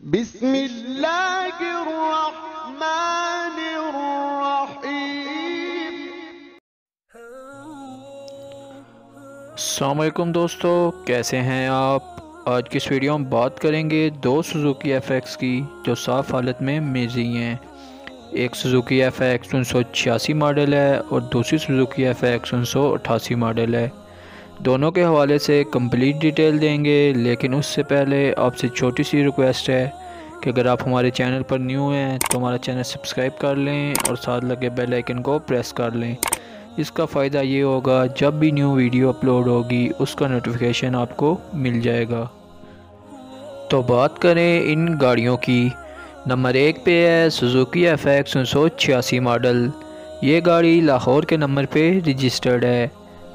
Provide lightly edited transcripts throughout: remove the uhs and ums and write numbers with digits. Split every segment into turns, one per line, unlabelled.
बिस्मिल्लाहिर्रहमानिर्रहीम।
अस्सलामुअलैकुम दोस्तों, कैसे हैं आप। आज की इस वीडियो में बात करेंगे दो सुजुकी FX की जो साफ़ हालत में मिल रही हैं। एक सुजुकी FX 1986 मॉडल है और दूसरी सुजुकी FX 1988 मॉडल है। दोनों के हवाले से कंप्लीट डिटेल देंगे, लेकिन उससे पहले आपसे छोटी सी रिक्वेस्ट है कि अगर आप हमारे चैनल पर न्यू हैं तो हमारा चैनल सब्सक्राइब कर लें और साथ लगे बेल आइकन को प्रेस कर लें। इसका फ़ायदा ये होगा जब भी न्यू वीडियो अपलोड होगी उसका नोटिफिकेशन आपको मिल जाएगा। तो बात करें इन गाड़ियों की। नंबर 1 पे है सुजुकी FX 1986 मॉडल। ये गाड़ी लाहौर के नंबर पे रजिस्टर्ड है।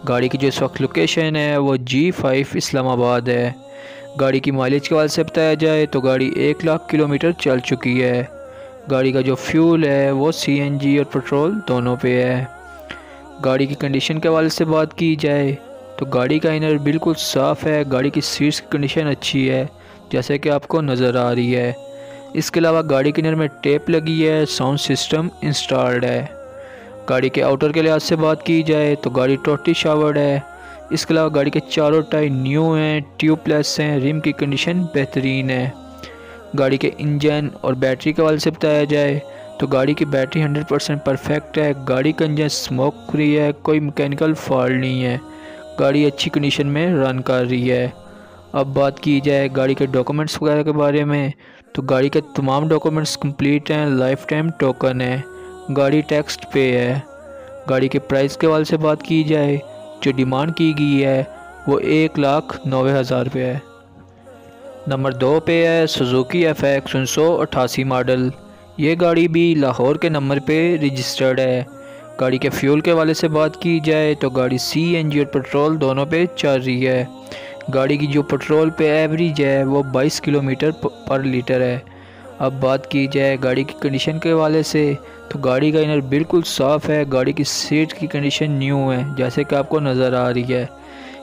गाड़ी की जो इस वक्त लोकेशन है वो G5 इस्लामाबाद है। गाड़ी की माइलेज के हवाले से बताया जाए तो गाड़ी 1 लाख किलोमीटर चल चुकी है। गाड़ी का जो फ्यूल है वो CNG और पेट्रोल दोनों पे है। गाड़ी की कंडीशन के हवाले से बात की जाए तो गाड़ी का इनर बिल्कुल साफ़ है। गाड़ी की सीट्स की कंडीशन अच्छी है जैसे कि आपको नज़र आ रही है। इसके अलावा गाड़ी के इनर में टेप लगी है, साउंड सिस्टम इंस्टॉल्ड है। गाड़ी के आउटर के लिहाज से बात की जाए तो गाड़ी टोटली शावर्ड है। इसके अलावा गाड़ी के चारों टायर न्यू हैं, ट्यूबलेस हैं, रिम की कंडीशन बेहतरीन है। गाड़ी के इंजन और बैटरी के हवाले से बताया जाए तो गाड़ी की बैटरी 100% परफेक्ट है। गाड़ी का इंजन स्मोक फ्री है, कोई मैकेनिकल फॉल्ट नहीं है। गाड़ी अच्छी कंडीशन में रन कर रही है। अब बात की जाए गाड़ी के डॉक्यूमेंट्स वगैरह के बारे में तो गाड़ी के तमाम डॉक्यूमेंट्स कंप्लीट हैं, लाइफ टाइम टोकन है, गाड़ी टैक्स पे है। गाड़ी के प्राइस के हवाले से बात की जाए जो डिमांड की गई है वो 1,90,000 रुपये है। नंबर 2 पे है सुजुकी FX 1988 मॉडल। ये गाड़ी भी लाहौर के नंबर पे रजिस्टर्ड है। गाड़ी के फ्यूल के हवाले से बात की जाए तो गाड़ी CNG और पेट्रोल दोनों पे चल रही है। गाड़ी की जो पेट्रोल पे एवरेज है वो 22 किलोमीटर पर लीटर है। अब बात की जाए गाड़ी की कंडीशन के हवाले से तो गाड़ी का इनर बिल्कुल साफ़ है। गाड़ी की सीट की कंडीशन न्यू है जैसे कि आपको नज़र आ रही है।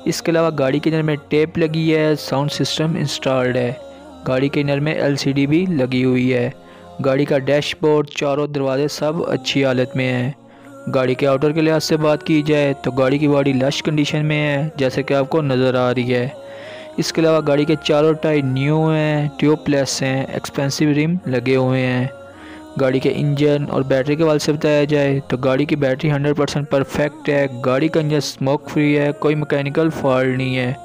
इसके अलावा गाड़ी के इनर में टेप लगी है, साउंड सिस्टम इंस्टॉल्ड है। गाड़ी के इनर में LCD भी लगी हुई है। गाड़ी का डैशबोर्ड, चारों दरवाजे सब अच्छी हालत में हैं। गाड़ी के आउटर के लिहाज से बात की जाए तो गाड़ी की बॉडी लश कंडीशन में है जैसे कि आपको नज़र आ रही है। इसके अलावा गाड़ी के चारों टायर न्यू हैं, ट्यूबलेस हैं, एक्सपेंसिव रिम लगे हुए हैं। गाड़ी के इंजन और बैटरी के हवाले से बताया जाए तो गाड़ी की बैटरी 100% परफेक्ट है। गाड़ी का इंजन स्मोक फ्री है, कोई मैकेनिकल फॉल्ट नहीं है।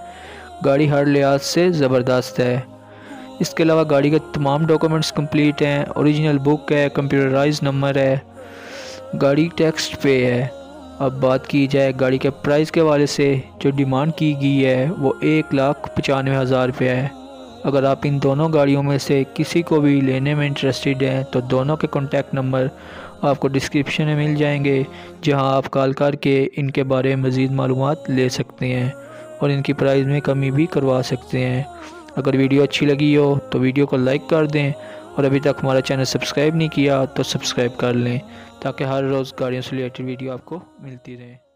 गाड़ी हर लिहाज से ज़बरदस्त है। इसके अलावा गाड़ी के तमाम डॉक्यूमेंट्स कंप्लीट हैं, ओरिजिनल बुक है, कंप्यूटराइज नंबर है, गाड़ी टैक्स पे है। अब बात की जाए गाड़ी के प्राइस के हवाले से जो डिमांड की गई है वो 1,95,000 रुपये है। अगर आप इन दोनों गाड़ियों में से किसी को भी लेने में इंटरेस्टेड हैं तो दोनों के कॉन्टैक्ट नंबर आपको डिस्क्रिप्शन में मिल जाएंगे, जहां आप कॉल करके इनके बारे में मज़ीद मालूमात ले सकते हैं और इनकी प्राइस में कमी भी करवा सकते हैं। अगर वीडियो अच्छी लगी हो तो वीडियो को लाइक कर दें और अभी तक हमारा चैनल सब्सक्राइब नहीं किया तो सब्सक्राइब कर लें ताकि हर रोज़ गाड़ियों से रिलेटेड वीडियो आपको मिलती रहे।